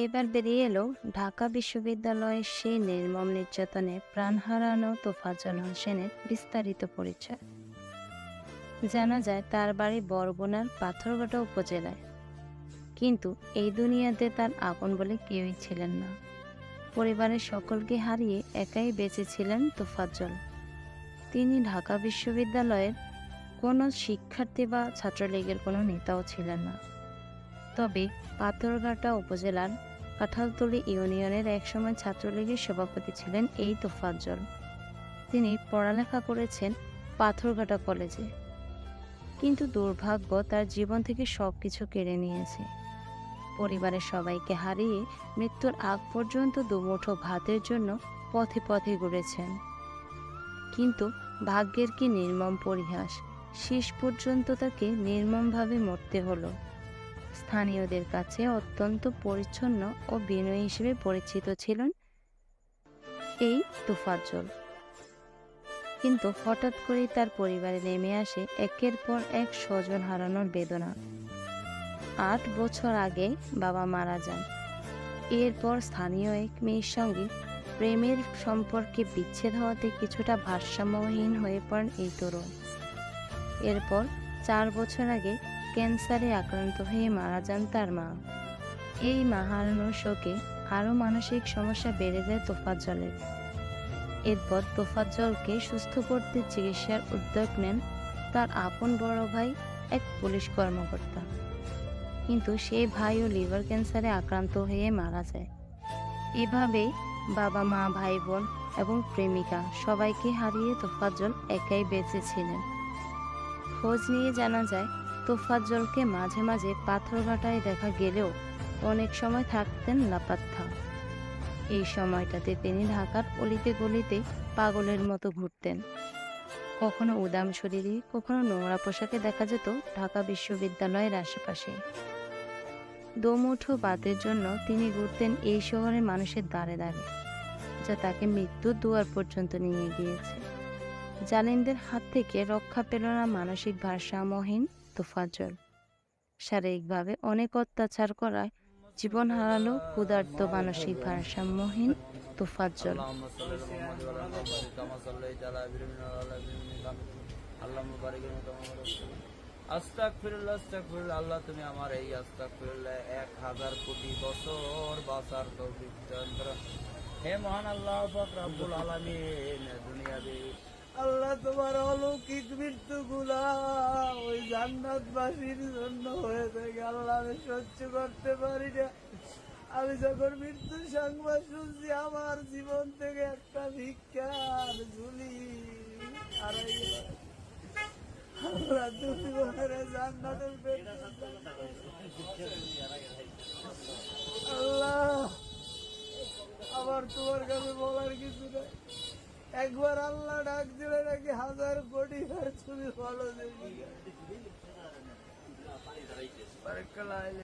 এবার বেরিয়ে এলো ঢাকা বিশ্ববিদ্যালয়ের সেই নির্মম নির্যাতনে প্রাণ হারানো তোফাজ্জল হোসেনের বিস্তারিত পরিচয়। জানা যায় তার বাড়ি বরগুনার পাথরঘাটা উপজেলায়, কিন্তু এই দুনিয়াতে তার আপন বলে কেউই ছিলেন না। পরিবারের সকলকে হারিয়ে একাই বেঁচে ছিলেন তোফাজ্জল। তিনি ঢাকা বিশ্ববিদ্যালয়ের কোনো শিক্ষার্থী বা ছাত্রলীগের কোনো নেতাও ছিলেন না। তবে পাথরঘাটা উপজেলার কাঁঠালতলী ইউনিয়নের একসময় ছাত্রলীগের সভাপতি ছিলেন এই তোফাজ্জল। তিনি পড়ালেখা করেছেন পাথরঘাটা কলেজে, কিন্তু দুর্ভাগ্য তার জীবন থেকে সবকিছু কেড়ে নিয়েছে। পরিবারের সবাইকে হারিয়ে মৃত্যুর আগ পর্যন্ত দুমুঠো ভাতের জন্য পথে পথে ঘুরেছেন। কিন্তু ভাগ্যের কি নির্মম পরিহাস, শেষ পর্যন্ত তাকে নির্মমভাবে মরতে হলো। স্থানীয়দের কাছে অত্যন্ত পরিচ্ছন্ন ও বিনয়ী হিসেবে পরিচিত ছিলেন এই তোফাজ্জল। কিন্তু হঠাৎ করেই তার পরিবারে নেমে আসে একের পর এক স্বজন হারানোর বেদনা। ৮ বছর আগে বাবা মারা যান। এরপর স্থানীয় এক মেয়ের সঙ্গে প্রেমের সম্পর্কে বিচ্ছেদ হওয়াতে কিছুটা ভারসাম্যহীন হয়ে পড়েন এই তরুণ। এরপর ৪ বছর আগে ক্যান্সারে আক্রান্ত হয়ে মারা যান তার মা। এই মা হারানোর শোকে আরও মানসিক সমস্যা বেড়ে যায় তোফাজ্জলের। এরপর তোফাজ্জলকে সুস্থ করতে চিকিৎসার উদ্যোগ নেন তার আপন বড় ভাই, এক পুলিশ কর্মকর্তা। কিন্তু সেই ভাইও লিভার ক্যান্সারে আক্রান্ত হয়ে মারা যায়। এভাবেই বাবা মা, ভাই বোন এবং প্রেমিকা সবাইকে হারিয়ে তোফাজ্জল একাই বেঁচে ছিলেন। খোঁজ নিয়ে জানা যায় তোফাজ্জলকে মাঝে মাঝে পাথরঘাটায় দেখা গেলেও অনেক সময় থাকতেন লাপাত্তা। এই সময়টাতে তিনি ঢাকার অলিতে গলিতে পাগলের মতো ঘুরতেন। কখনো উদাম শরীরে, কখনো নোংরা পোশাকে দেখা যেত ঢাকা বিশ্ববিদ্যালয়ের আশেপাশে। দোমুঠো ভাতের জন্য তিনি ঘুরতেন এই শহরের মানুষের দ্বারে দ্বারে, যা তাকে মৃত্যুর দুয়ার পর্যন্ত নিয়ে গিয়েছে। জালিমদের হাত থেকে রক্ষা পেল না মানসিক ভারসাম্যহীন তোফাজ্জল। শারীরিকভাবে অনেক অত্যাচার করায় জীবন হারালো ক্ষুধার্ত মানসিক ভারসাম্যহীন তোফাজ্জল। আস্তাগফিরুল্লাহ আস্তাগফিরুল্লাহ। আল্লাহ তুমি আমার এই আস্তাগফিরুল্লাহ 1000 কোটি বছর বাঁচার তৌফিক দান করো। হে মহান আল্লাহ পাক রব্বুল আলামিন, দুনিয়াতে আল্লাহ তোমার অলৌকিক মৃত্যুগুলা ওই জান্নাতবাসীর জন্য হয়ে থাকে। আল্লাহ আমি সহ্য করতে পারি না। আমি যখন মৃত্যুর সংবাদ শুনছি, আমার জীবন থেকে একটা ভিক্ষার ঝুলি হারাই গেল। আল্লাহ তুমি ওখানে জান্নাতের আল্লাহ, আমার তোমার কাছে বলার কিছু নাই। একবার আল্লাহ ডাক দিলে নাকি 1000 কোটি বার তুমি বলো দেখি।